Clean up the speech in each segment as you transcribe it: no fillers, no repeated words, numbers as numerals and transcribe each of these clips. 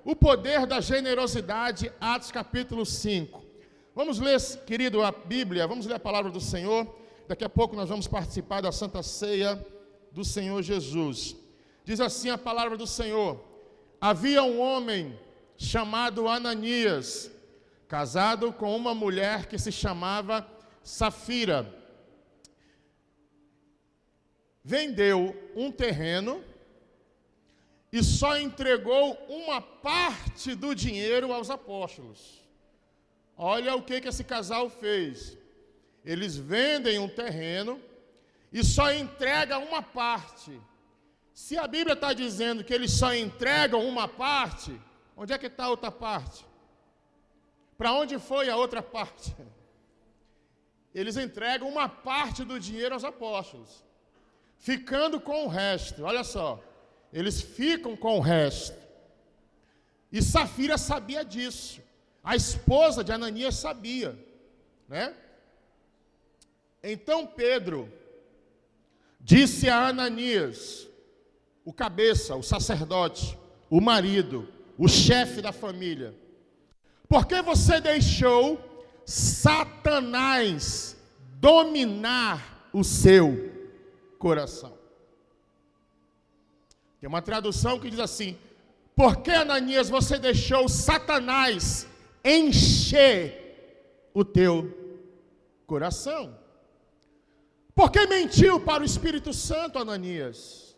o poder da generosidade, Atos capítulo 5. Vamos ler, querido, a Bíblia, vamos ler a palavra do Senhor. Daqui a pouco nós vamos participar da Santa Ceia do Senhor Jesus. Diz assim a palavra do Senhor: havia um homem chamado Ananias, casado com uma mulher que se chamava Safira. Vendeu um terreno e só entregou uma parte do dinheiro aos apóstolos. Olha o que esse casal fez. Eles vendem um terreno e só entregam uma parte. Se a Bíblia está dizendo que eles só entregam uma parte, onde é que está a outra parte? Para onde foi a outra parte? Eles entregam uma parte do dinheiro aos apóstolos, ficando com o resto. Olha só, eles ficam com o resto. E Safira sabia disso. A esposa de Ananias sabia, né? Então Pedro disse a Ananias, o cabeça, o sacerdote, o marido, o chefe da família: por que você deixou Satanás dominar o seu coração? Tem uma tradução que diz assim: por que, Ananias, você deixou Satanás encher o teu coração? Por que mentiu para o Espírito Santo, Ananias?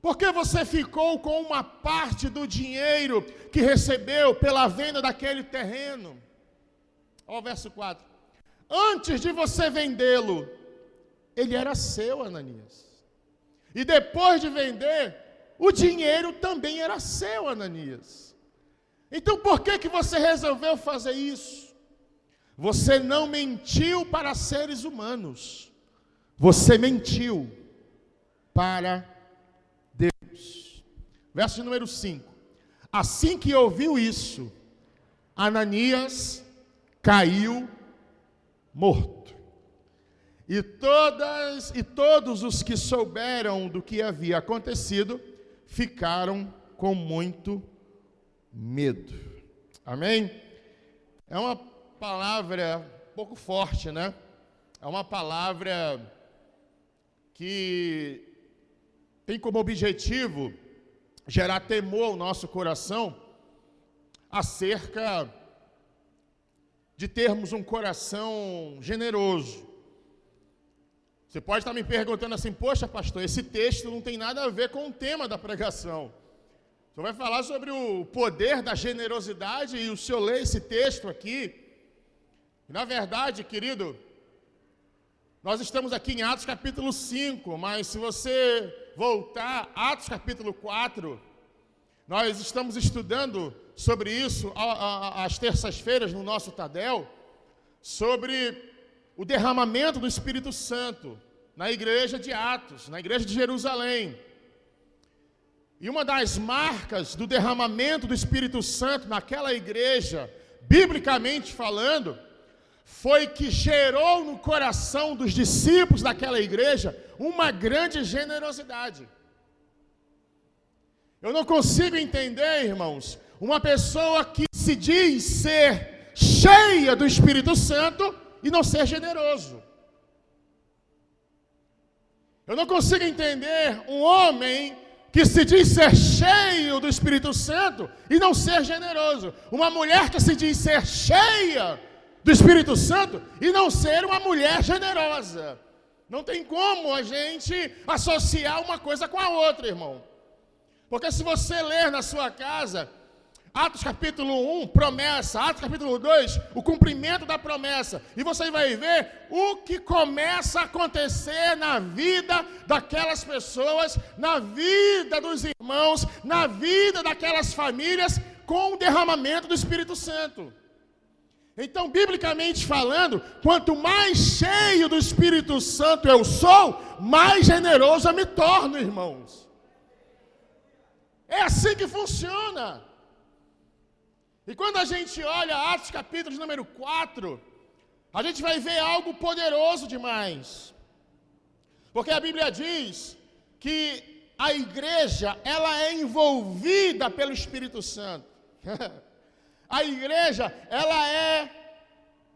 Por que você ficou com uma parte do dinheiro que recebeu pela venda daquele terreno? Olha o verso 4. Antes de você vendê-lo, ele era seu, Ananias. E depois de vender, o dinheiro também era seu, Ananias. Então por que você resolveu fazer isso? Você não mentiu para seres humanos. Você mentiu para Deus. Verso número 5. Assim que ouviu isso, Ananias caiu morto. E todos os que souberam do que havia acontecido ficaram com muito medo. Amém? É uma palavra um pouco forte, né? É uma palavra que tem como objetivo gerar temor ao nosso coração acerca de termos um coração generoso. Você pode estar me perguntando assim: poxa, pastor, esse texto não tem nada a ver com o tema da pregação. O senhor vai falar sobre o poder da generosidade e o senhor lê esse texto aqui. Na verdade, querido, nós estamos aqui em Atos capítulo 5, mas se você voltar, Atos capítulo 4, nós estamos estudando sobre isso às terças-feiras no nosso Tadel, sobre o derramamento do Espírito Santo na igreja de Atos, na igreja de Jerusalém. E uma das marcas do derramamento do Espírito Santo naquela igreja, biblicamente falando, foi que gerou no coração dos discípulos daquela igreja uma grande generosidade. Eu não consigo entender, irmãos, uma pessoa que se diz ser cheia do Espírito Santo e não ser generoso. Eu não consigo entender um homem que se diz ser cheio do Espírito Santo e não ser generoso. Uma mulher que se diz ser cheia do Espírito Santo e não ser uma mulher generosa. Não tem como a gente associar uma coisa com a outra, irmão. Porque se você ler na sua casa, Atos capítulo 1, promessa, Atos capítulo 2, o cumprimento da promessa, e você vai ver o que começa a acontecer na vida daquelas pessoas, na vida dos irmãos, na vida daquelas famílias, com o derramamento do Espírito Santo. Então, biblicamente falando, quanto mais cheio do Espírito Santo eu sou, mais generoso eu me torno, irmãos. É assim que funciona. E quando a gente olha Atos capítulo número 4, a gente vai ver algo poderoso demais. Porque a Bíblia diz que a igreja, ela é envolvida pelo Espírito Santo. A igreja, ela é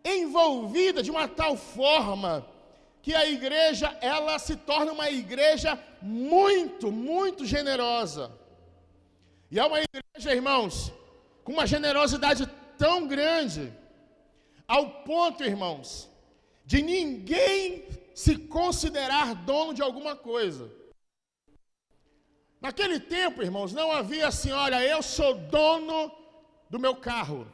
envolvida de uma tal forma que a igreja, ela se torna uma igreja muito, muito generosa. E é uma igreja, irmãos, com uma generosidade tão grande, ao ponto, irmãos, de ninguém se considerar dono de alguma coisa. Naquele tempo, irmãos, não havia assim, olha, eu sou dono do meu carro,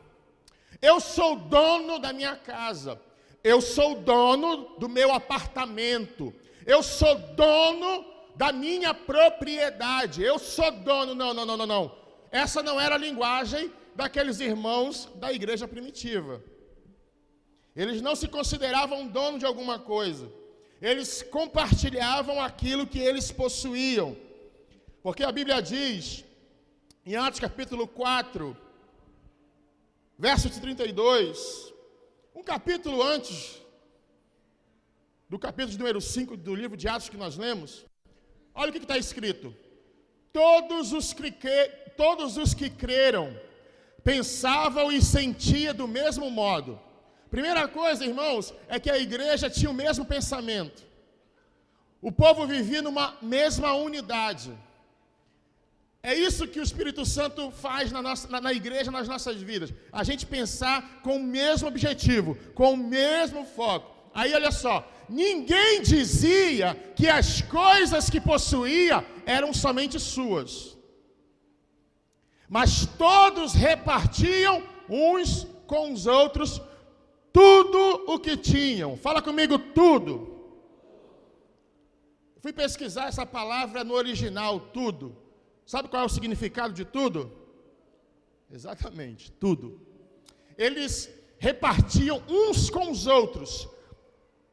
eu sou dono da minha casa, eu sou dono do meu apartamento, eu sou dono da minha propriedade, eu sou dono. Não. Essa não era a linguagem daqueles irmãos da igreja primitiva. Eles não se consideravam dono de alguma coisa. Eles compartilhavam aquilo que eles possuíam. Porque a Bíblia diz, em Atos capítulo 4, verso 32, um capítulo antes do capítulo de número 5 do livro de Atos que nós lemos, olha o que está escrito. Todos os que creram pensavam e sentiam do mesmo modo. Primeira coisa, irmãos, é que a igreja tinha o mesmo pensamento. O povo vivia numa mesma unidade. É isso que o Espírito Santo faz na igreja, nas nossas vidas. A gente pensar com o mesmo objetivo, com o mesmo foco. Aí olha só, ninguém dizia que as coisas que possuía eram somente suas. Mas todos repartiam uns com os outros tudo o que tinham. Fala comigo, tudo. Fui pesquisar essa palavra no original, tudo. Sabe qual é o significado de tudo? Exatamente, tudo. Eles repartiam uns com os outros.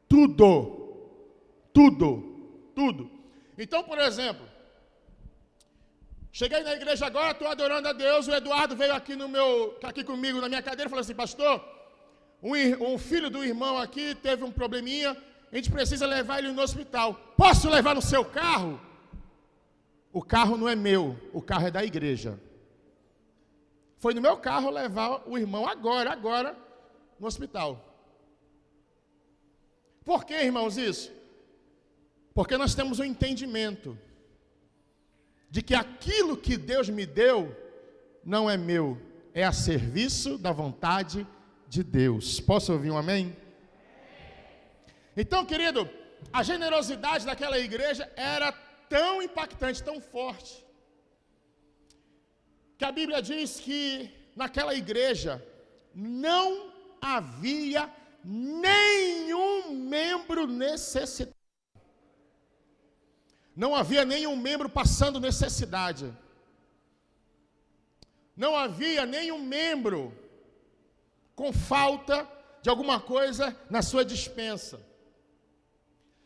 Tudo. Então, por exemplo, cheguei na igreja agora, estou adorando a Deus, o Eduardo veio aqui comigo na minha cadeira e falou assim, pastor, um filho do irmão aqui teve um probleminha, a gente precisa levar ele no hospital. Posso levar no seu carro? O carro não é meu, o carro é da igreja. Foi no meu carro levar o irmão agora, no hospital. Por que, irmãos, isso? Porque nós temos um entendimento de que aquilo que Deus me deu não é meu, é a serviço da vontade de Deus. Posso ouvir um amém? Então, querido, a generosidade daquela igreja era tão impactante, tão forte, que a Bíblia diz que naquela igreja não havia nenhum membro necessitado. Não havia nenhum membro passando necessidade. Não havia nenhum membro com falta de alguma coisa na sua despensa.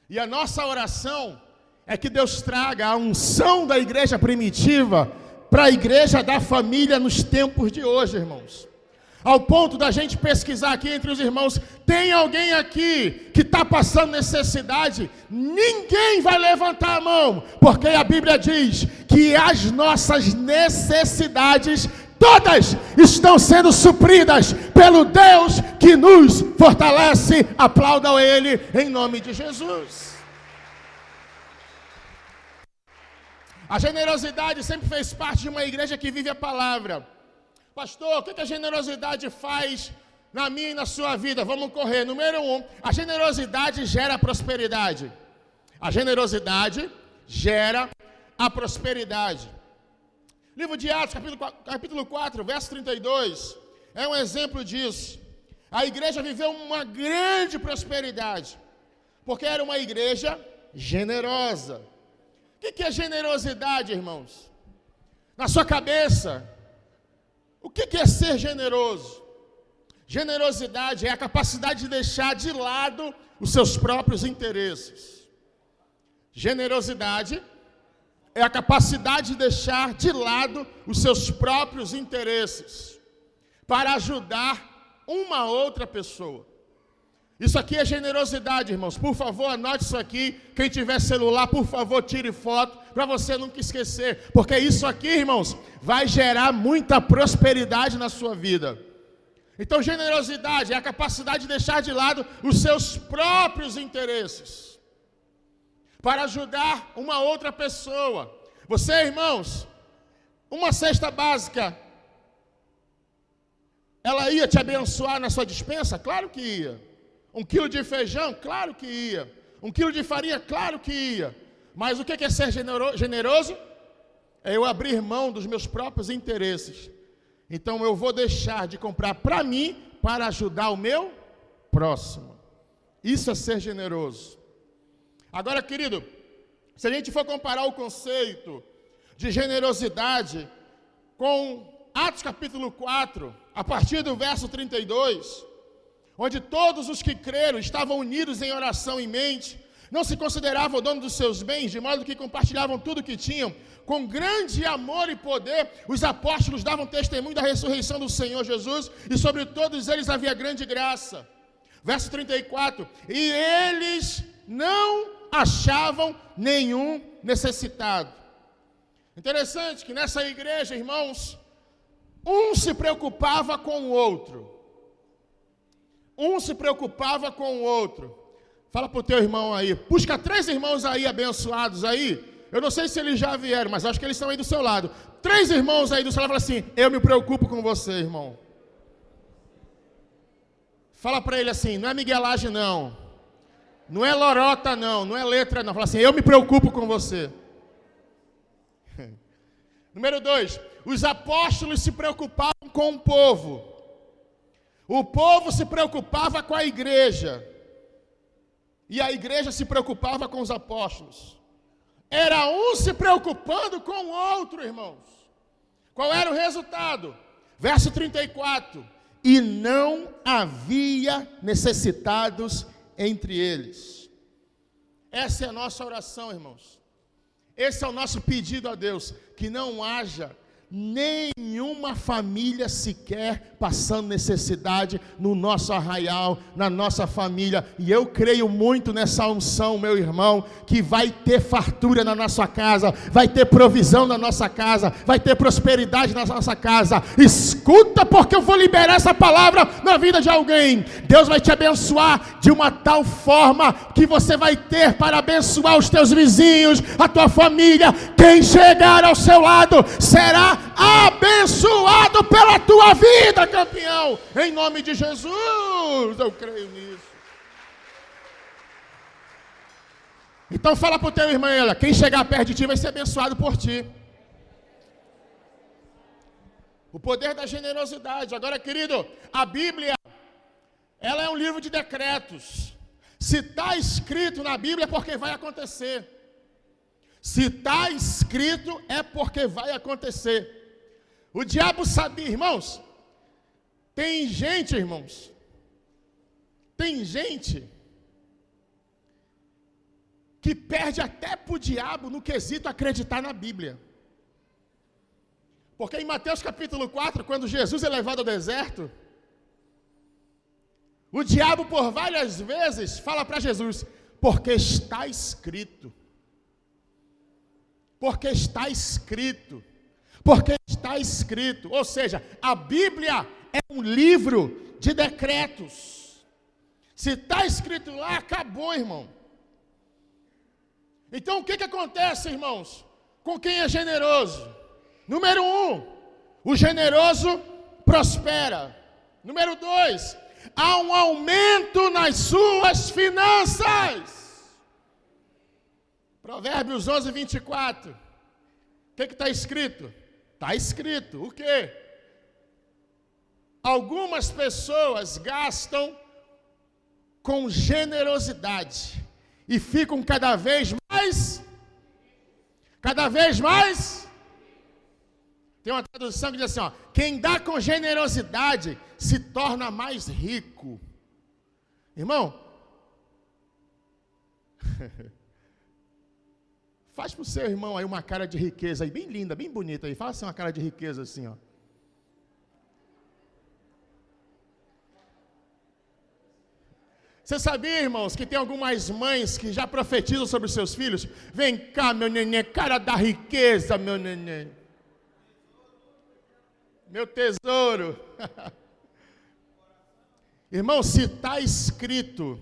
E a nossa oração é que Deus traga a unção da igreja primitiva para a igreja da família nos tempos de hoje, irmãos. Ao ponto da gente pesquisar aqui entre os irmãos, tem alguém aqui que está passando necessidade? Ninguém vai levantar a mão, porque a Bíblia diz que as nossas necessidades todas estão sendo supridas pelo Deus que nos fortalece. Aplaudam Ele em nome de Jesus. A generosidade sempre fez parte de uma igreja que vive a palavra. Pastor, o que a generosidade faz na minha e na sua vida? Vamos correr. Número 1, a generosidade gera prosperidade. A generosidade gera a prosperidade. Livro de Atos, capítulo 4, verso 32, é um exemplo disso. A igreja viveu uma grande prosperidade, porque era uma igreja generosa. O que é generosidade, irmãos? Na sua cabeça, o que é ser generoso? Generosidade é a capacidade de deixar de lado os seus próprios interesses. Generosidade é a capacidade de deixar de lado os seus próprios interesses para ajudar uma outra pessoa. Isso aqui é generosidade, irmãos. Por favor, anote isso aqui. Quem tiver celular, por favor, tire foto, para você nunca esquecer. Porque isso aqui, irmãos, vai gerar muita prosperidade na sua vida. Então, generosidade é a capacidade de deixar de lado os seus próprios interesses para ajudar uma outra pessoa. Você, irmãos, uma cesta básica, ela ia te abençoar na sua despensa? Claro que ia. 1 quilo de feijão? Claro que ia. 1 quilo de farinha? Claro que ia. Mas o que é ser generoso? É eu abrir mão dos meus próprios interesses. Então eu vou deixar de comprar para mim, para ajudar o meu próximo. Isso é ser generoso. Agora, querido, se a gente for comparar o conceito de generosidade com Atos capítulo 4, a partir do verso 32, onde todos os que creram estavam unidos em oração em mente, não se consideravam dono dos seus bens, de modo que compartilhavam tudo o que tinham, com grande amor e poder, os apóstolos davam testemunho da ressurreição do Senhor Jesus, e sobre todos eles havia grande graça. Verso 34, e eles não achavam nenhum necessitado. Interessante que nessa igreja, irmãos, um se preocupava com o outro. Um se preocupava com o outro. Fala para o teu irmão aí. Busca 3 irmãos aí abençoados aí. Eu não sei se eles já vieram, mas acho que eles estão aí do seu lado. 3 irmãos aí do seu lado. Fala assim, eu me preocupo com você, irmão. Fala para ele assim, não é miguelagem não. Não é lorota não. Não é letra não. Fala assim, eu me preocupo com você. Número 2. Os apóstolos se preocupavam com o povo. O povo se preocupava com a igreja. E a igreja se preocupava com os apóstolos. Era um se preocupando com o outro, irmãos. Qual era o resultado? Verso 34. E não havia necessitados entre eles. Essa é a nossa oração, irmãos. Esse é o nosso pedido a Deus. Que não haja nenhuma família sequer passando necessidade no nosso arraial, na nossa família. E eu creio muito nessa unção, meu irmão, que vai ter fartura na nossa casa, vai ter provisão na nossa casa, vai ter prosperidade na nossa casa. Escuta, porque eu vou liberar essa palavra na vida de alguém. Deus vai te abençoar de uma tal forma que você vai ter para abençoar os teus vizinhos, a tua família. Quem chegar ao seu lado será abençoado pela tua vida, campeão, em nome de Jesus. Eu creio nisso. Então fala para o teu irmão, olha, quem chegar perto de ti vai ser abençoado por ti. O poder da generosidade. Agora, querido, a Bíblia, ela é um livro de decretos. Se está escrito na Bíblia é porque vai acontecer. Se está escrito é porque vai acontecer. O diabo sabia, irmãos. Tem gente, irmãos. Tem gente que perde até para o diabo no quesito acreditar na Bíblia. Porque em Mateus capítulo 4, quando Jesus é levado ao deserto, o diabo por várias vezes fala para Jesus, porque está escrito. Porque está escrito. Porque está escrito. Ou seja, a Bíblia é um livro de decretos. Se está escrito lá, acabou, irmão. Então o que acontece, irmãos? Com quem é generoso? Número 1, o generoso prospera. Número 2, há um aumento nas suas finanças. Provérbios 11, 24. O que está escrito? Está escrito. O quê? Algumas pessoas gastam com generosidade e ficam cada vez mais. Tem uma tradução que diz assim, ó, quem dá com generosidade se torna mais rico. Irmão, faz para o seu irmão aí uma cara de riqueza aí, bem linda, bem bonita aí. Fala assim uma cara de riqueza assim, ó. Você sabia, irmãos, que tem algumas mães que já profetizam sobre os seus filhos? Vem cá, meu neném, cara da riqueza, meu neném. Meu tesouro. Irmão, se está escrito,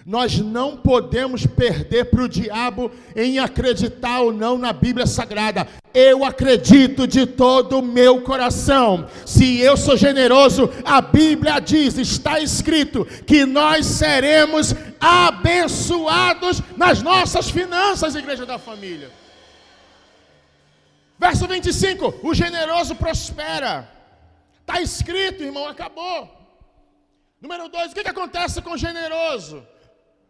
nós não podemos perder para o diabo em acreditar ou não na Bíblia Sagrada. Eu acredito de todo o meu coração. Se eu sou generoso, a Bíblia diz, está escrito, que nós seremos abençoados nas nossas finanças, Igreja da Família. Verso 25, o generoso prospera. Está escrito, irmão, acabou. Número 2, o que acontece com o generoso?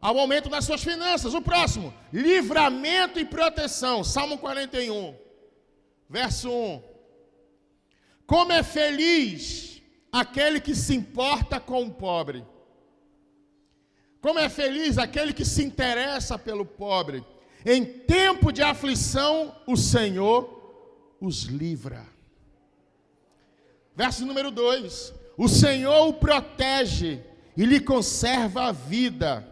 Ao aumento das suas finanças. O próximo, livramento e proteção. Salmo 41, verso 1. Como é feliz aquele que se importa com o pobre. Como é feliz aquele que se interessa pelo pobre. Em tempo de aflição, o Senhor os livra. Verso número 2. O Senhor o protege e lhe conserva a vida.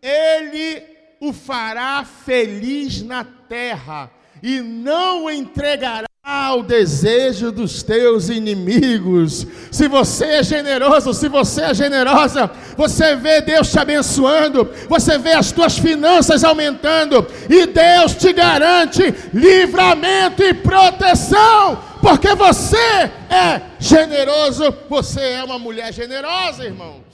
Ele o fará feliz na terra e não o entregará ao desejo dos teus inimigos. Se você é generoso, se você é generosa, você vê Deus te abençoando, você vê as tuas finanças aumentando, e Deus te garante livramento e proteção, porque você é generoso, você é uma mulher generosa, irmãos.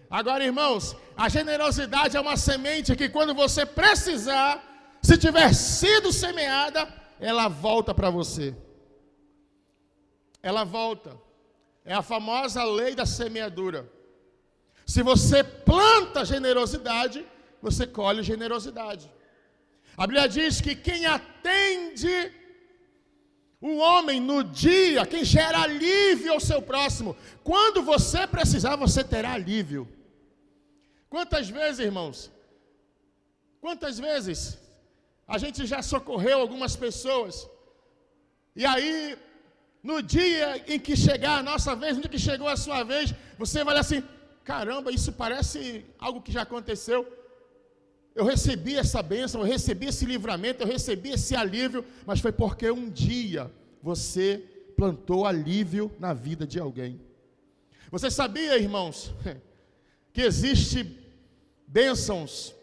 Agora, irmãos, a generosidade é uma semente que quando você precisar, se tiver sido semeada, ela volta para você. Ela volta. É a famosa lei da semeadura. Se você planta generosidade, você colhe generosidade. A Bíblia diz que quem atende o homem no dia, quem gera alívio ao seu próximo, quando você precisar, você terá alívio. Quantas vezes, irmãos, quantas vezes a gente já socorreu algumas pessoas, e aí, no dia em que chegar a nossa vez, no dia que chegou a sua vez, você vai olhar assim, caramba, isso parece algo que já aconteceu. Eu recebi essa bênção, eu recebi esse livramento, eu recebi esse alívio, mas foi porque um dia você plantou alívio na vida de alguém. Você sabia, irmãos, que existe bênçãos,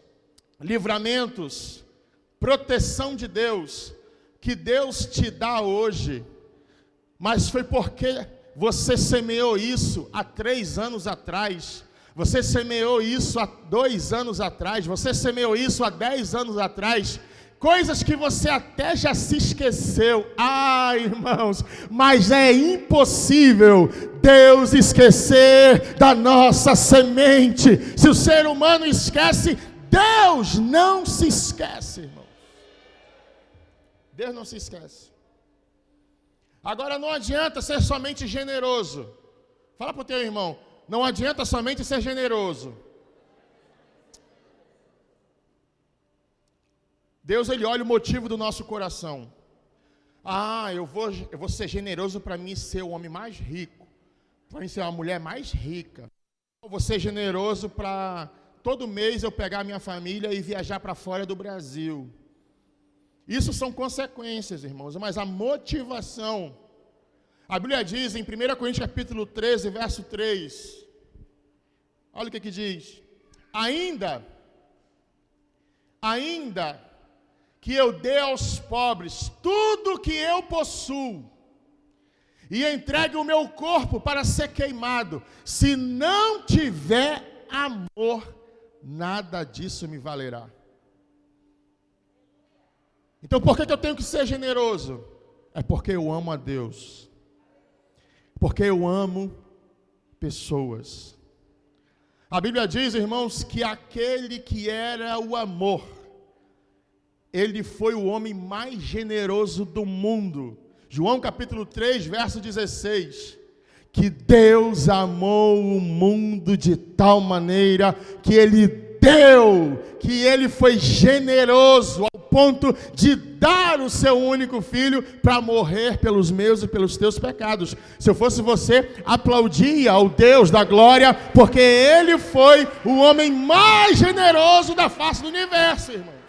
livramentos, proteção de Deus, que Deus te dá hoje, mas foi porque você semeou isso há 3 anos atrás, você semeou isso há 2 anos atrás, você semeou isso há 10 anos atrás, coisas que você até já se esqueceu. Irmãos, mas é impossível Deus esquecer da nossa semente. Se o ser humano esquece, Deus não se esquece, irmão. Deus não se esquece. Agora não adianta ser somente generoso. Fala para o teu irmão, não adianta somente ser generoso. Deus, Ele olha o motivo do nosso coração. Eu vou ser generoso para mim ser o homem mais rico, para mim ser uma mulher mais rica. Eu vou ser generoso para todo mês eu pegar minha família e viajar para fora do Brasil. Isso são consequências, irmãos, mas a motivação, a Bíblia diz em 1 Coríntios capítulo 13, verso 3, olha o que diz: ainda que eu dê aos pobres tudo que eu possuo, e entregue o meu corpo para ser queimado, se não tiver amor, nada disso me valerá. Então por que eu tenho que ser generoso? É porque eu amo a Deus, porque eu amo pessoas. A Bíblia diz, irmãos, que aquele que era o amor, ele foi o homem mais generoso do mundo. João capítulo 3, verso 16. Que Deus amou o mundo de tal maneira que Ele deu, que ele foi generoso ao ponto de dar o seu único filho para morrer pelos meus e pelos teus pecados. Se eu fosse você, aplaudia ao Deus da glória, porque ele foi o homem mais generoso da face do universo, irmãos.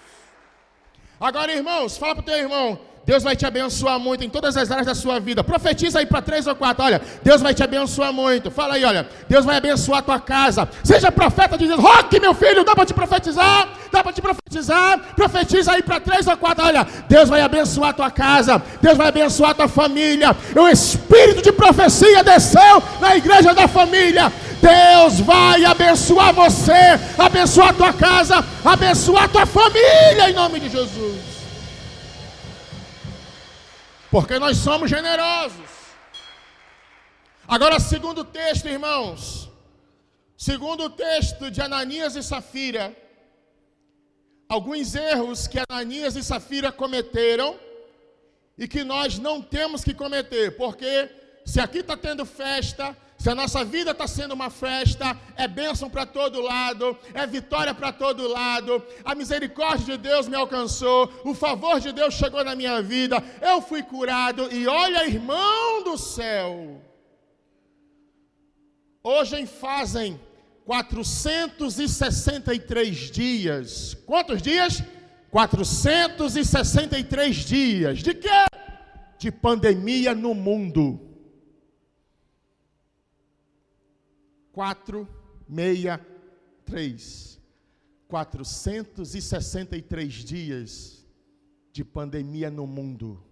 Agora, irmãos, fala para o teu irmão: Deus vai te abençoar muito em todas as áreas da sua vida. Profetiza aí para 3 ou 4. Olha, Deus vai te abençoar muito. Fala aí, olha, Deus vai abençoar a tua casa. Seja profeta de Deus. Roque, meu filho, dá para te profetizar? Dá para te profetizar? Profetiza aí para 3 ou 4. Olha, Deus vai abençoar a tua casa. Deus vai abençoar a tua família. O espírito de profecia desceu na igreja da família. Deus vai abençoar você, abençoar a tua casa, abençoar a tua família, em nome de Jesus. Porque nós somos generosos. Agora, segundo texto, irmãos. Segundo o texto de Ananias e Safira. Alguns erros que Ananias e Safira cometeram e que nós não temos que cometer. Porque se aqui está tendo festa, se a nossa vida está sendo uma festa, é bênção para todo lado, é vitória para todo lado, a misericórdia de Deus me alcançou, o favor de Deus chegou na minha vida, eu fui curado, e olha, irmão do céu, hoje fazem 463 dias, quantos dias? 463 dias, de quê? De pandemia no mundo. 463 dias de pandemia no mundo,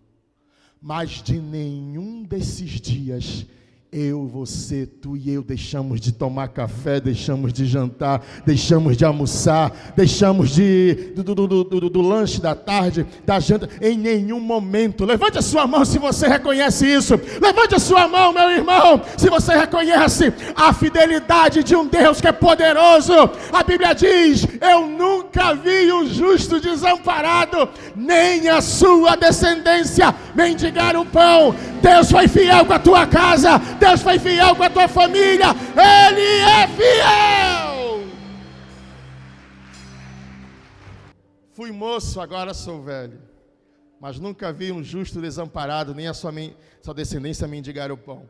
mas de nenhum desses dias eu, você, tu e eu deixamos de tomar café, deixamos de jantar, deixamos de almoçar, deixamos do lanche da tarde, da janta, em nenhum momento. Levante a sua mão se você reconhece isso. Levante a sua mão, meu irmão, se você reconhece a fidelidade de um Deus que é poderoso. A Bíblia diz: eu nunca vi o justo desamparado, nem a sua descendência mendigar o pão. Deus foi fiel com a tua casa, Deus foi fiel com a tua família, Ele é fiel. Fui moço, agora sou velho, mas nunca vi um justo desamparado, nem a sua descendência mendigar o pão.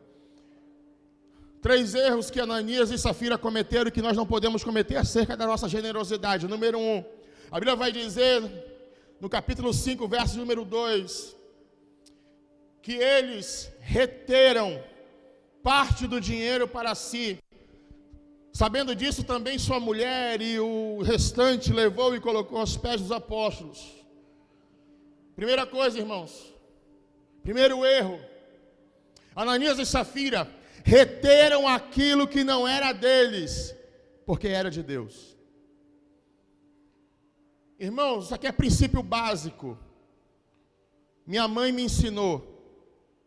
3 erros que Ananias e Safira cometeram e que nós não podemos cometer acerca da nossa generosidade. Número 1, a Bíblia vai dizer, no capítulo 5, verso número 2, que eles reteram parte do dinheiro para si. Sabendo disso, também sua mulher e o restante levou e colocou aos pés dos apóstolos. Primeira coisa, irmãos, primeiro erro, Ananias e Safira reteram aquilo que não era deles, porque era de Deus. Irmãos, isso aqui é princípio básico. Minha mãe me ensinou: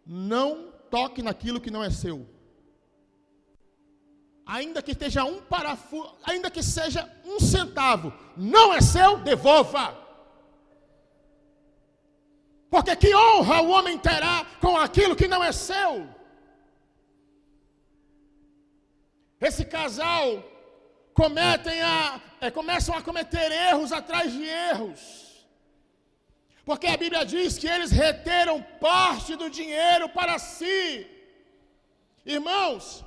não toque naquilo que não é seu. Ainda que esteja um parafuso, ainda que seja 1 centavo, não é seu, devolva. Porque que honra o homem terá com aquilo que não é seu? Esse casal começam a cometer erros atrás de erros. Porque a Bíblia diz que eles reteram parte do dinheiro para si. Irmãos,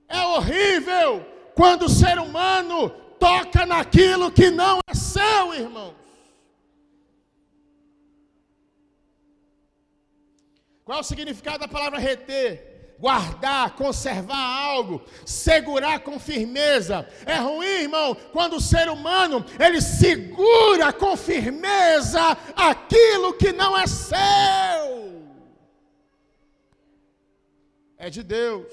é horrível quando o ser humano toca naquilo que não é seu, irmãos. Qual é o significado da palavra reter? Guardar, conservar algo, segurar com firmeza. É ruim, irmão, quando o ser humano, ele segura com firmeza aquilo que não é seu. É de Deus.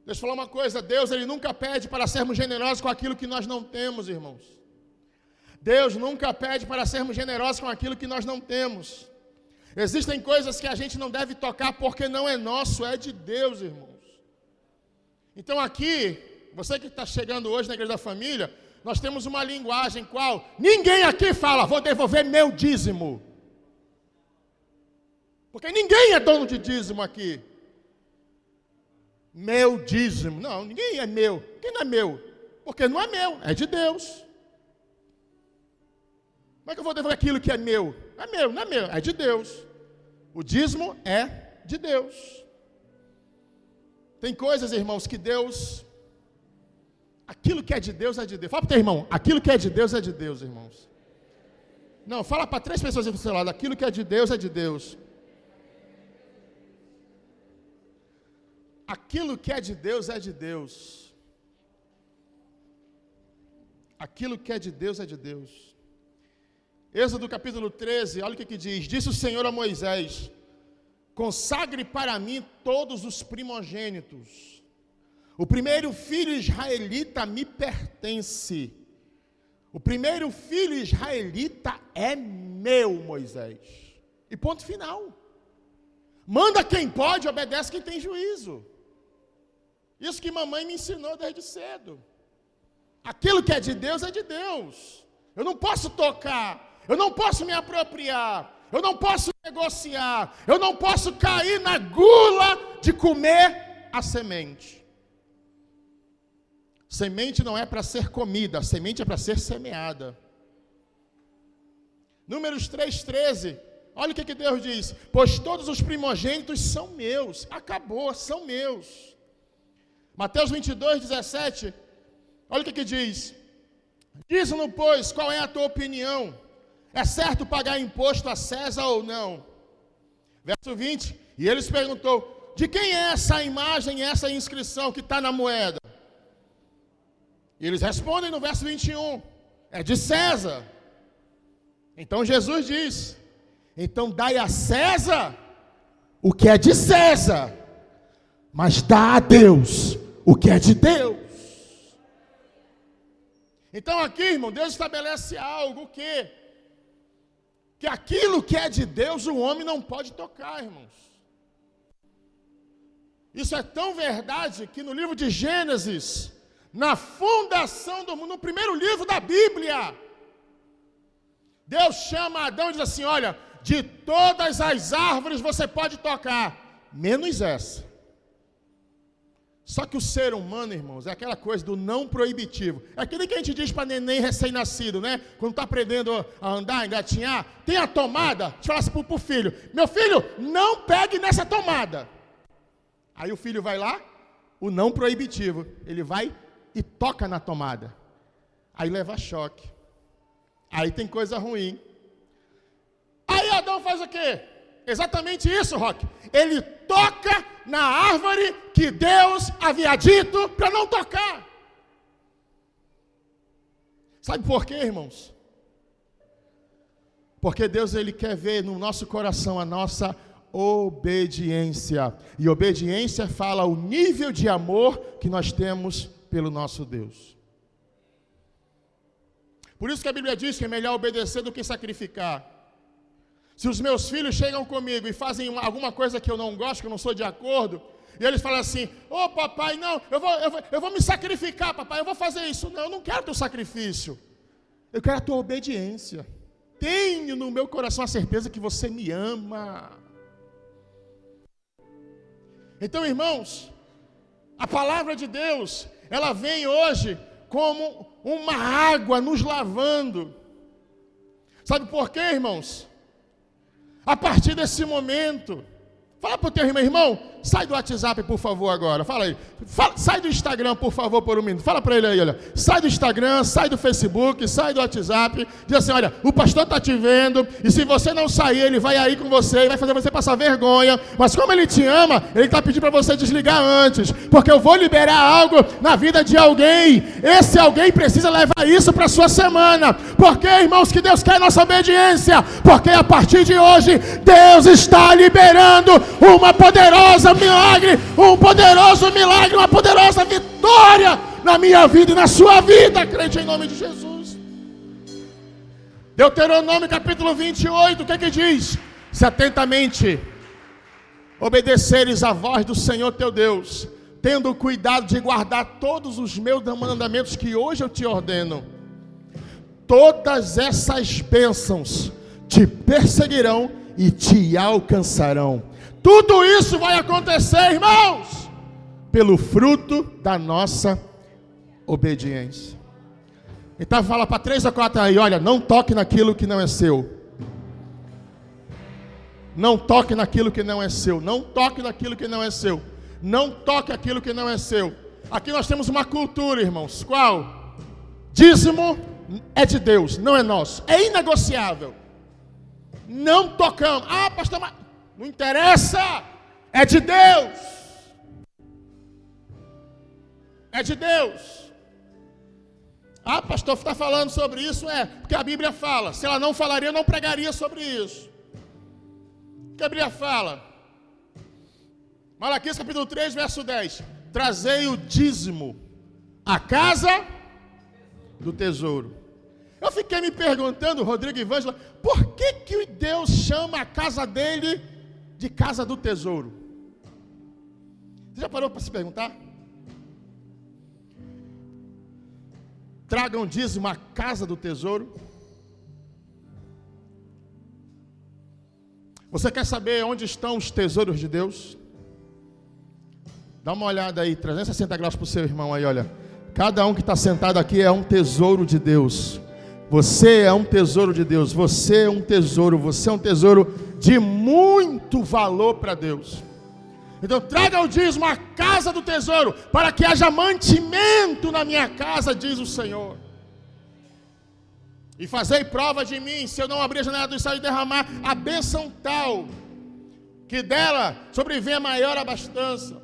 Deixa eu falar uma coisa, Deus, ele nunca pede para sermos generosos com aquilo que nós não temos, irmãos. Deus nunca pede para sermos generosos com aquilo que nós não temos. Existem coisas que a gente não deve tocar porque não é nosso, é de Deus, irmãos. Então aqui, você que está chegando hoje na igreja da família, nós temos uma linguagem qual ninguém aqui fala: vou devolver meu dízimo. Porque ninguém é dono de dízimo aqui. Meu dízimo, não, ninguém é meu. Quem não é meu? Porque não é meu, é de Deus. Como é que eu vou devolver aquilo que é meu? Não é meu, não é meu, é de Deus. O dízimo é de Deus. Tem coisas, irmãos, que Deus... Aquilo que é de Deus é de Deus. Fala para o teu irmão, aquilo que é de Deus é de Deus, irmãos. Não, fala para 3 pessoas do seu lado, aquilo que é de Deus é de Deus. Aquilo que é de Deus é de Deus. Aquilo que é de Deus é de Deus. Êxodo capítulo 13, olha o que diz. Disse o Senhor a Moisés: consagre para mim todos os primogênitos. O primeiro filho israelita me pertence. O primeiro filho israelita é meu, Moisés. E ponto final. Manda quem pode, obedece quem tem juízo. Isso que mamãe me ensinou desde cedo. Aquilo que é de Deus é de Deus. Eu não posso tocar, eu não posso me apropriar, eu não posso negociar, eu não posso cair na gula de comer a semente. Semente não é para ser comida, semente é para ser semeada. Números 3,13, olha o que Deus diz: pois todos os primogênitos são meus. Acabou, são meus. Mateus 22,17, olha o que diz: diz-nos, pois, qual é a tua opinião? É certo pagar imposto a César ou não? Verso 20, e eles perguntou: de quem é essa imagem e essa inscrição que está na moeda? E eles respondem no verso 21, é de César. Então Jesus diz: então dai a César o que é de César, mas dá a Deus o que é de Deus. Então aqui, irmão, Deus estabelece algo que aquilo que é de Deus o homem não pode tocar, irmãos. Isso é tão verdade que no livro de Gênesis, na fundação do mundo, no primeiro livro da Bíblia, Deus chama Adão e diz assim: olha, de todas as árvores você pode tocar, menos essa. Só que o ser humano, irmãos, é aquela coisa do não proibitivo. É aquilo que a gente diz para neném recém-nascido, né? Quando está aprendendo a andar, engatinhar, tem a tomada, a gente fala assim para o filho: meu filho, não pegue nessa tomada. Aí o filho vai lá, o não proibitivo, ele vai e toca na tomada. Aí leva choque. Aí tem coisa ruim. Aí Adão faz o quê? Exatamente isso, Roque. Ele toca na árvore que Deus havia dito para não tocar. Sabe por quê, irmãos? Porque Deus, Ele quer ver no nosso coração a nossa obediência. E obediência fala o nível de amor que nós temos pelo nosso Deus. Por isso que a Bíblia diz que é melhor obedecer do que sacrificar. Se os meus filhos chegam comigo e fazem alguma coisa que eu não gosto, que eu não sou de acordo, e eles falam assim: ô papai, não, eu vou me sacrificar, papai, eu vou fazer isso. Não, eu não quero teu sacrifício, eu quero a tua obediência. Tenho no meu coração a certeza que você me ama. Então, irmãos, a palavra de Deus, ela vem hoje como uma água nos lavando. Sabe por quê, irmãos? A partir desse momento, fala para o teu irmão, sai do WhatsApp, por favor, agora. Fala aí. Sai do Instagram, por favor, por um minuto. Fala para ele aí, olha. Sai do Instagram, sai do Facebook, sai do WhatsApp. Diz assim: olha, o pastor está te vendo, e se você não sair, ele vai aí com você, e vai fazer você passar vergonha. Mas como ele te ama, ele está pedindo para você desligar antes, porque eu vou liberar algo na vida de alguém. Esse alguém precisa levar isso para a sua semana. Por quê, irmãos, que Deus quer nossa obediência? Porque a partir de hoje, Deus está liberando uma poderosa milagre, um poderoso milagre, uma poderosa vitória na minha vida e na sua vida, crente, em nome de Jesus. Deuteronômio capítulo 28, o que diz? Se atentamente obedeceres a voz do Senhor teu Deus, tendo cuidado de guardar todos os meus mandamentos que hoje eu te ordeno, todas essas bênçãos te perseguirão e te alcançarão. Tudo isso vai acontecer, irmãos, pelo fruto da nossa obediência. Então fala para 3 ou 4 aí, olha, não toque naquilo que não é seu. Não toque naquilo que não é seu. Não toque naquilo que não é seu. Não toque aquilo que não é seu. Aqui nós temos uma cultura, irmãos. Qual? Dízimo é de Deus, não é nosso. É inegociável. Não tocamos. Ah, pastor, mas não interessa. É de Deus. É de Deus. Ah, pastor, está falando sobre isso? É, porque a Bíblia fala. Se ela não falaria, eu não pregaria sobre isso. O que a Bíblia fala? Malaquias capítulo 3, verso 10. Trazei o dízimo à casa do tesouro. Eu fiquei me perguntando, Rodrigo e Ângela, por que Deus chama a casa dele de casa do tesouro? Você já parou para se perguntar? Tragam dízimo à casa do tesouro. Você quer saber onde estão os tesouros de Deus? Dá uma olhada aí, 360 graus para o seu irmão aí, olha. Cada um que está sentado aqui é um tesouro de Deus. Você é um tesouro de Deus. Você é um tesouro. Você é um tesouro de muito valor para Deus. Então traga o dízimo à casa do tesouro, para que haja mantimento na minha casa, diz o Senhor. E fazei prova de mim, se eu não abrir a janela do céu e derramar a bênção tal, que dela sobrevenha maior abastança.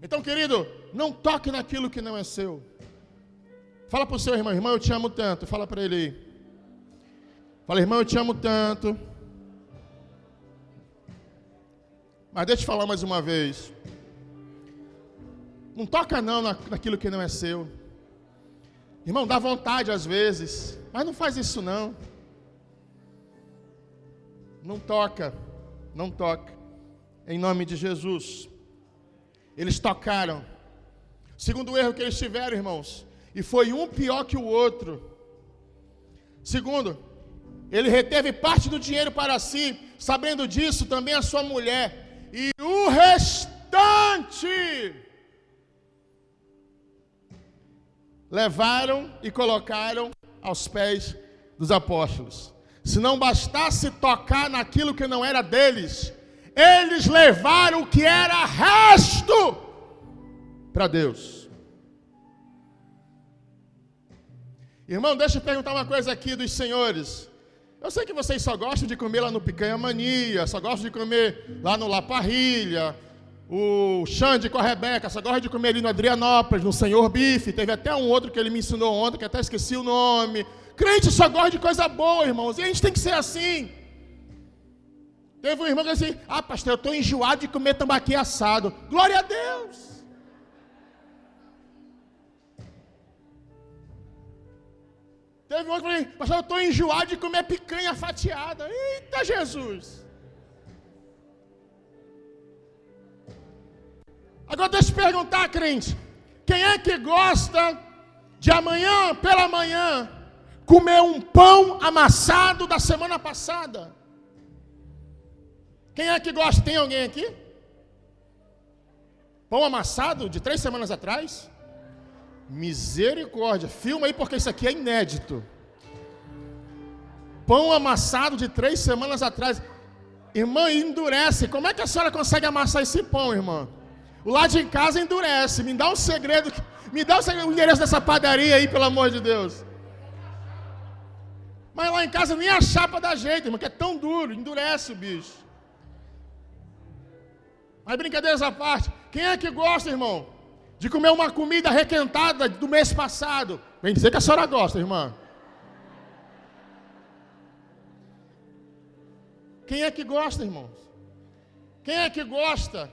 Então, querido, não toque naquilo que não é seu. Fala para o seu irmão, irmão, eu te amo tanto. Fala para ele aí. Fala, irmão, eu te amo tanto. Mas deixa eu falar mais uma vez. Não toca não naquilo que não é seu. Irmão, dá vontade às vezes, mas não faz isso não. Não toca, não toca. Em nome de Jesus. Eles tocaram. Segundo erro que eles tiveram, irmãos, e foi um pior que o outro. Segundo, ele reteve parte do dinheiro para si, sabendo disso também a sua mulher. E o restante levaram e colocaram aos pés dos apóstolos. Se não bastasse tocar naquilo que não era deles, eles levaram o que era resto para Deus. Irmão, deixa eu perguntar uma coisa aqui dos senhores. Eu sei que vocês só gostam de comer lá no Picanha Mania, só gostam de comer lá no La Parrilha, o Xande com a Rebeca, só gosta de comer ali no Adrianópolis, no Senhor Bife. Teve até um outro que ele me ensinou ontem, que até esqueci o nome. Crente só gosta de coisa boa, irmãos, e a gente tem que ser assim. Teve um irmão que disse assim, ah, pastor, eu estou enjoado de comer tambaqui assado. Glória a Deus! Teve um outro que falou, pastor, eu estou enjoado de comer picanha fatiada. Eita Jesus! Agora deixa eu te perguntar, crente, quem é que gosta de amanhã pela manhã comer um pão amassado da semana passada? Quem é que gosta? Tem alguém aqui? Pão amassado de 3 semanas atrás? Misericórdia, filma aí porque isso aqui é inédito. Pão amassado de 3 semanas atrás. Irmã, endurece. Como é que a senhora consegue amassar esse pão, irmã? O lado de casa endurece. Me dá um segredo, o endereço dessa padaria aí, pelo amor de Deus. Mas lá em casa nem a chapa dá jeito, irmão, que é tão duro, endurece o bicho. Mas brincadeiras à parte, quem é que gosta, irmão, de comer uma comida requentada do mês passado? Vem dizer que a senhora gosta, irmã. Quem é que gosta, irmãos? Quem é que gosta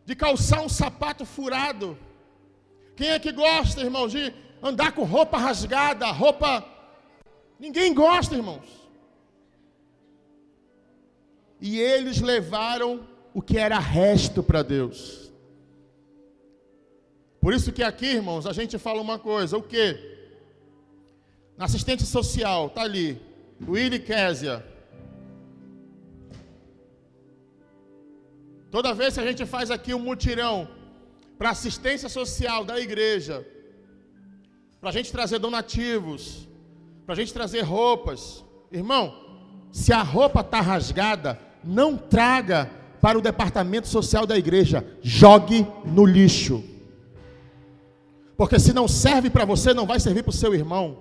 de calçar um sapato furado? Quem é que gosta, irmãos, de andar com roupa rasgada, roupa... Ninguém gosta, irmãos. E eles levaram o que era resto para Deus. Por isso que aqui, irmãos, a gente fala uma coisa, o quê? Na assistente social, tá ali, Willy Késia. Toda vez que a gente faz aqui um mutirão para assistência social da igreja, para a gente trazer donativos, para a gente trazer roupas. Irmão, se a roupa está rasgada, não traga para o departamento social da igreja, jogue no lixo. Porque se não serve para você, não vai servir para o seu irmão.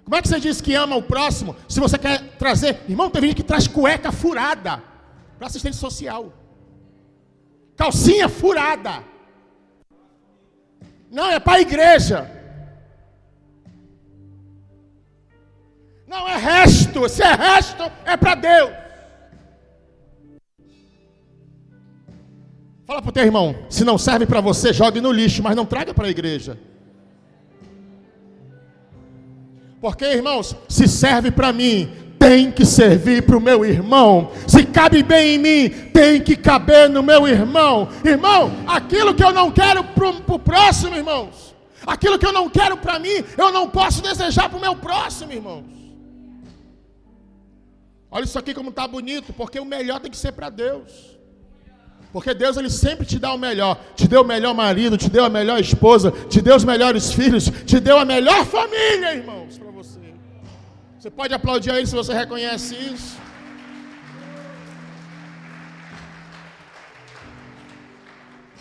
Como é que você diz que ama o próximo, se você quer trazer... Irmão, tem gente que traz cueca furada para assistência social. Calcinha furada. Não, é para a igreja. Não, é resto. Se é resto, é para Deus. Fala para o teu irmão, se não serve para você, jogue no lixo, mas não traga para a igreja. Porque, irmãos, se serve para mim, tem que servir para o meu irmão. Se cabe bem em mim, tem que caber no meu irmão. Irmão, aquilo que eu não quero para o próximo, irmãos, aquilo que eu não quero para mim, eu não posso desejar para o meu próximo, irmãos. Olha isso aqui como está bonito, porque o melhor tem que ser para Deus. Porque Deus, Ele sempre te dá o melhor. Te deu o melhor marido, te deu a melhor esposa, te deu os melhores filhos, te deu a melhor família, irmãos, para você. Você pode aplaudir a Ele se você reconhece isso.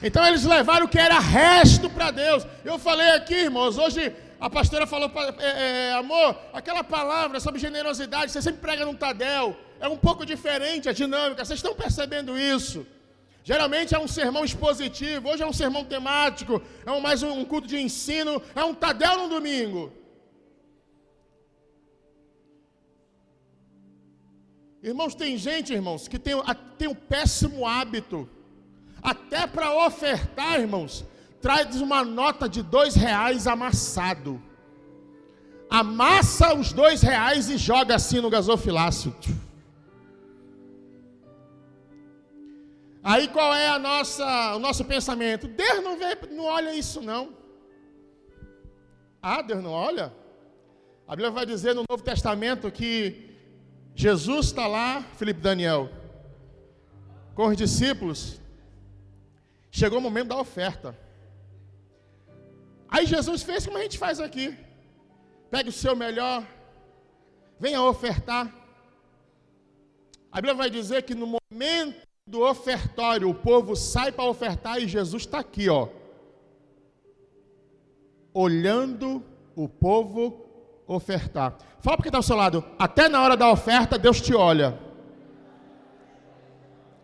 Então eles levaram o que era resto para Deus. Eu falei aqui, irmãos, hoje a pastora falou, amor, aquela palavra sobre generosidade, você sempre prega num Tadel, é um pouco diferente a dinâmica, vocês estão percebendo isso? Geralmente é um sermão expositivo, hoje é um sermão temático, é mais um culto de ensino, é um Tadel no domingo. Irmãos, tem gente, irmãos, que tem um péssimo hábito, até para ofertar, irmãos, traz uma nota de R$2 amassado. Amassa os R$2 e joga assim no gasofilácio. Aí qual é o nosso pensamento? Deus não olha isso não. Ah, Deus não olha? A Bíblia vai dizer no Novo Testamento que Jesus está lá, Felipe Daniel, com os discípulos. Chegou o momento da oferta. Aí Jesus fez como a gente faz aqui. Pegue o seu melhor, venha ofertar. A Bíblia vai dizer que no momento do ofertório, o povo sai para ofertar e Jesus está aqui, ó, olhando o povo ofertar. Fala para quem está ao seu lado, até na hora da oferta Deus te olha.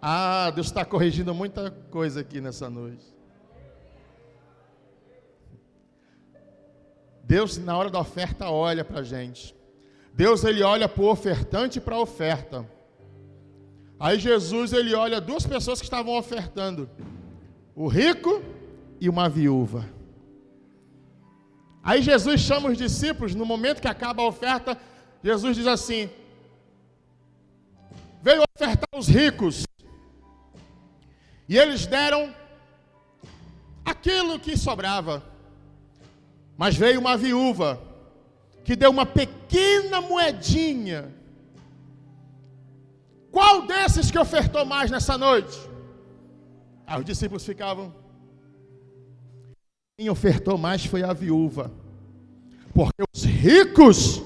Ah, Deus está corrigindo muita coisa aqui nessa noite. Deus na hora da oferta olha para a gente. Deus, Ele olha para o ofertante e para a oferta. Aí Jesus, Ele olha duas pessoas que estavam ofertando, o rico e uma viúva. Aí Jesus chama os discípulos, no momento que acaba a oferta, Jesus diz assim, veio ofertar os ricos, e eles deram aquilo que sobrava, mas veio uma viúva, que deu uma pequena moedinha. Qual desses que ofertou mais nessa noite? Aí os discípulos ficavam. Quem ofertou mais foi a viúva. Porque os ricos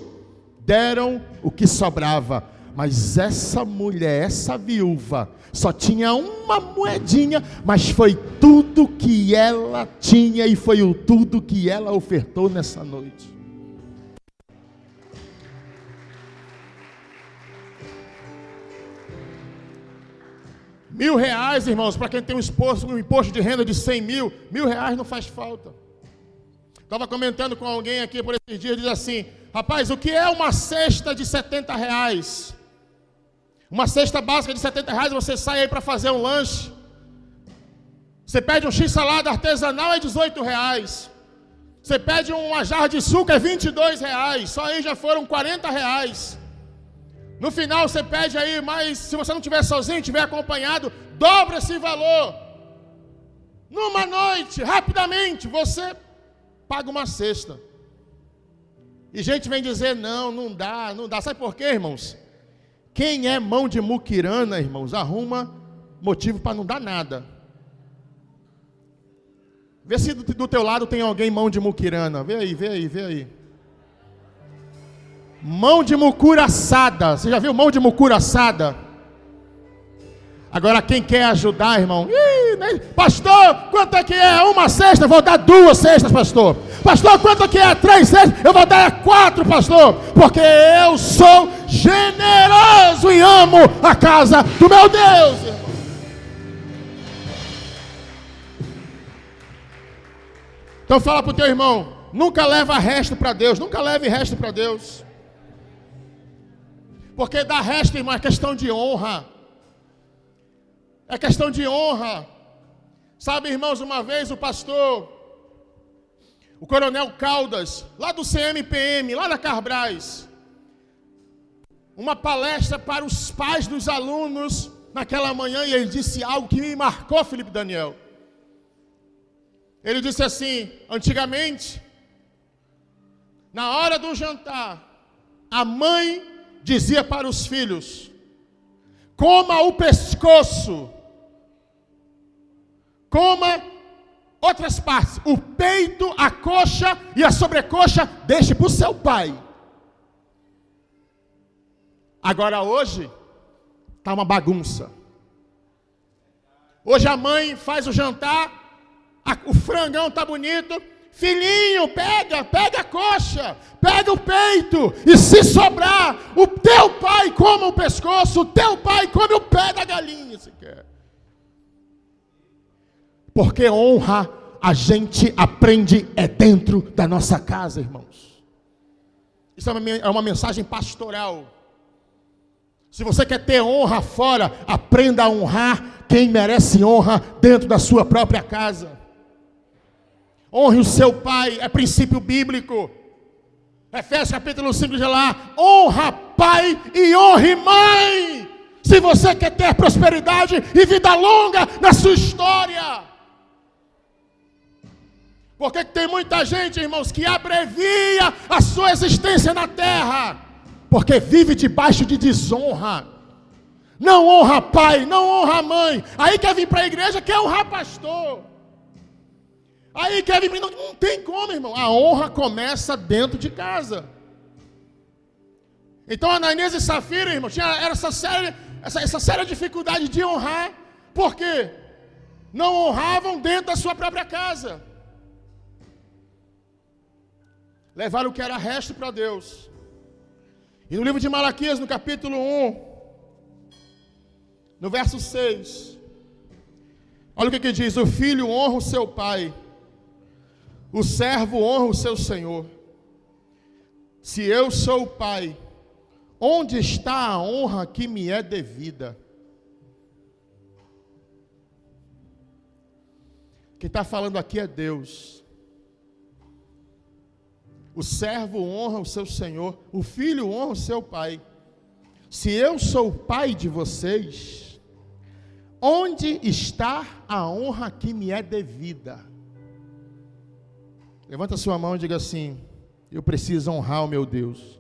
deram o que sobrava. Mas essa mulher, essa viúva, só tinha uma moedinha, mas foi tudo que ela tinha e foi o tudo que ela ofertou nessa noite. R$1.000, irmãos, para quem tem um imposto de renda de 100 mil, R$1.000 não faz falta. Estava comentando com alguém aqui por esses dias, diz assim, rapaz, o que é uma cesta de R$70? Uma cesta básica de R$70, você sai aí para fazer um lanche, você pede um x-salada artesanal, é R$18. Você pede uma jarra de suco, é R$22, só aí já foram R$40. No final você pede aí, mas se você não estiver sozinho, estiver acompanhado, dobra esse valor. Numa noite, rapidamente, você paga uma cesta. E gente vem dizer, não dá. Sabe por quê, irmãos? Quem é mão de muquirana, irmãos, arruma motivo para não dar nada. Vê se do teu lado tem alguém mão de muquirana. Vê aí, vê aí, vê aí. Mão de mucura assada. Você já viu mão de mucura assada? Agora quem quer ajudar, irmão? Pastor, quanto é que é? Uma cesta? Eu vou dar 2 cestas, pastor. Pastor, quanto é que é? 3 cestas? Eu vou dar 4, pastor. Porque eu sou generoso e amo a casa do meu Deus, irmão. Então fala para o teu irmão, nunca leva resto para Deus, nunca leve resto para Deus. Porque dar resto, irmão, é questão de honra. É questão de honra. Sabe, irmãos, uma vez o pastor, o coronel Caldas, lá do CMPM, lá da Carbrais, uma palestra para os pais dos alunos naquela manhã, e ele disse algo que me marcou, Felipe Daniel. Ele disse assim, antigamente, na hora do jantar, a mãe dizia para os filhos, coma o pescoço, coma outras partes, o peito, a coxa e a sobrecoxa, deixe para o seu pai. Agora hoje, está uma bagunça. Hoje a mãe faz o jantar, o frangão está bonito, filhinho, pega a coxa, pega o peito, e se sobrar, o teu pai come o pescoço, o teu pai come o pé da galinha, se quer. Porque honra a gente aprende é dentro da nossa casa, irmãos. Isso é uma mensagem pastoral. Se você quer ter honra fora, aprenda a honrar quem merece honra dentro da sua própria casa. Honre o seu pai, é princípio bíblico. Efésios capítulo 5 diz lá, honra pai e honre mãe. Se você quer ter prosperidade e vida longa na sua história. Porque tem muita gente, irmãos, que abrevia a sua existência na terra. Porque vive debaixo de desonra. Não honra pai, não honra mãe. Aí quer vir para a igreja, quer honrar pastor. Aí quer vir, não tem como, irmão. A honra começa dentro de casa. Então Ananias e Safira, irmão, era essa séria dificuldade de honrar. Por quê? Não honravam dentro da sua própria casa. Levaram o que era resto para Deus. E no livro de Malaquias, no capítulo 1, no verso 6, olha o que diz: o filho honra o seu pai, o servo honra o seu senhor. Se eu sou o pai, onde está a honra que me é devida? Quem está falando aqui é Deus. O servo honra o seu senhor, o filho honra o seu pai. Se eu sou o pai de vocês, onde está a honra que me é devida? Levanta sua mão e diga assim: eu preciso honrar o meu Deus.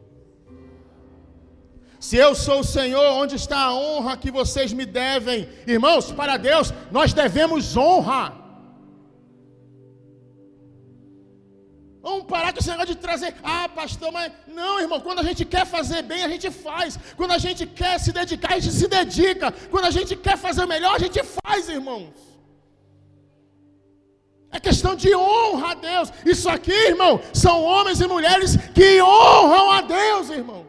Se eu sou o Senhor, onde está a honra que vocês me devem? Irmãos, para Deus, nós devemos honra. Vamos parar com esse negócio de trazer, pastor, mas... Não, irmão, quando a gente quer fazer bem, a gente faz. Quando a gente quer se dedicar, a gente se dedica. Quando a gente quer fazer o melhor, a gente faz, irmãos. É questão de honra a Deus. Isso aqui, irmão, são homens e mulheres que honram a Deus, irmãos.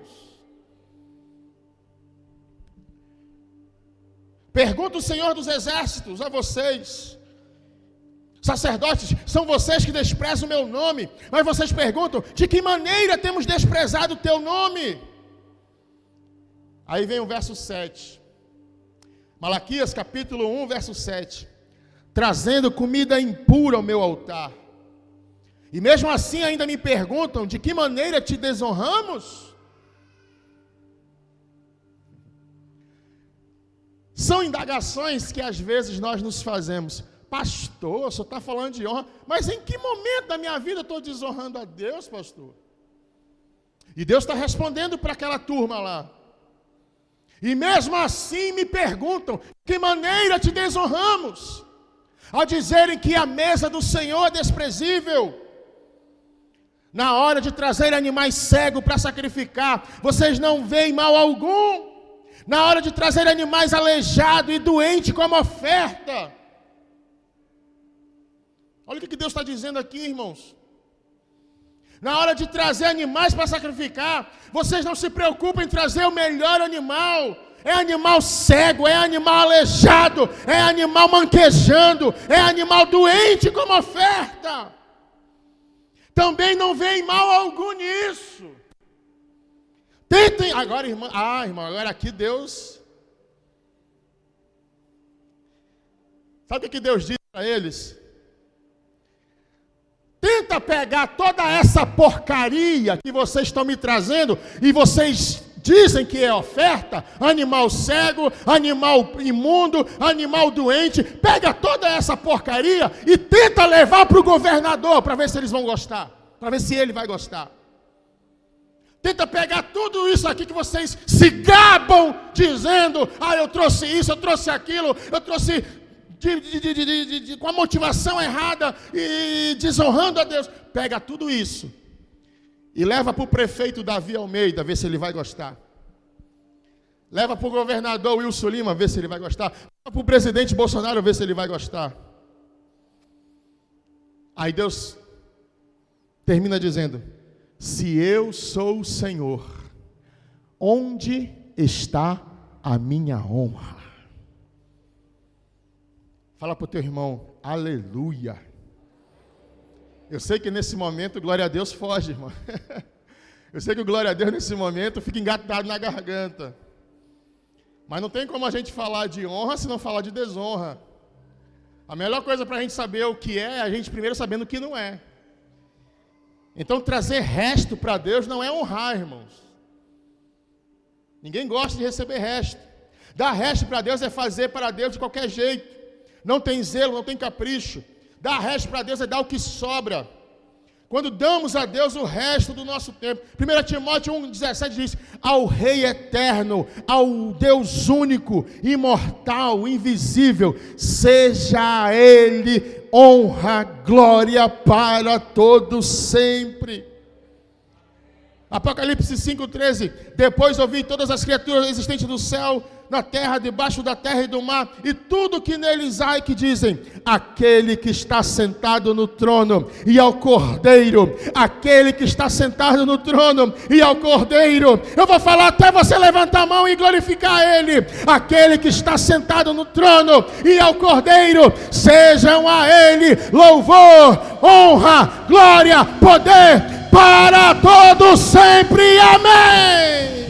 Pergunta o Senhor dos Exércitos a vocês. Sacerdotes, são vocês que desprezam o meu nome. Mas vocês perguntam, de que maneira temos desprezado o teu nome? Aí vem o verso 7. Malaquias capítulo 1, verso 7. Trazendo comida impura ao meu altar. E mesmo assim ainda me perguntam, de que maneira te desonramos? São indagações que às vezes nós nos fazemos. Pastor, o senhor está falando de honra, mas em que momento da minha vida eu estou desonrando a Deus, pastor? E Deus está respondendo para aquela turma lá. E mesmo assim me perguntam, de que maneira te desonramos? ao dizerem que a mesa do Senhor é desprezível. Na hora de trazer animais cegos para sacrificar, vocês não veem mal algum. Na hora de trazer animais aleijados e doentes como oferta. Olha o que Deus está dizendo aqui, irmãos. Na hora de trazer animais para sacrificar, vocês não se preocupem em trazer o melhor animal. É animal cego, é animal aleijado, é animal manquejando, é animal doente como oferta. Também não vem mal algum nisso. Tentem, agora irmão, irmão, agora aqui Deus, sabe o que Deus diz para eles? Tenta pegar toda essa porcaria que vocês estão me trazendo, e vocês dizem que é oferta, animal cego, animal imundo, animal doente, pega toda essa porcaria e tenta levar para o governador, para ver se eles vão gostar, para ver se ele vai gostar. Tenta pegar tudo isso aqui que vocês se gabam, dizendo, eu trouxe isso, eu trouxe aquilo, eu trouxe com a motivação errada e desonrando a Deus. Pega tudo isso e leva para o prefeito Davi Almeida, ver se ele vai gostar. Leva para o governador Wilson Lima, ver se ele vai gostar. Leva para o presidente Bolsonaro, ver se ele vai gostar. Aí Deus termina dizendo: se eu sou o Senhor, onde está a minha honra? Fala para o teu irmão, aleluia. Eu sei que nesse momento, glória a Deus foge, irmão. Eu sei que o glória a Deus nesse momento fica engatado na garganta. Mas não tem como a gente falar de honra se não falar de desonra. A melhor coisa para a gente saber o que é a gente primeiro sabendo o que não é. Então trazer resto para Deus não é honrar, irmãos. Ninguém gosta de receber resto. Dar resto para Deus é fazer para Deus de qualquer jeito. Não tem zelo, não tem capricho. Dar resto para Deus é dar o que sobra. Quando damos a Deus o resto do nosso tempo. 1 Timóteo 1,17 diz: ao Rei eterno, ao Deus único, imortal, invisível, seja a Ele honra, glória para todos sempre. Apocalipse 5,13: depois ouvi todas as criaturas existentes do céu, na terra, debaixo da terra e do mar, e tudo que neles há, e que dizem: aquele que está sentado no trono e ao Cordeiro, aquele que está sentado no trono e ao Cordeiro. Eu vou falar até você levantar a mão e glorificar Ele. Aquele que está sentado no trono e ao Cordeiro, sejam a Ele louvor, honra, glória, poder para todos sempre. Amém.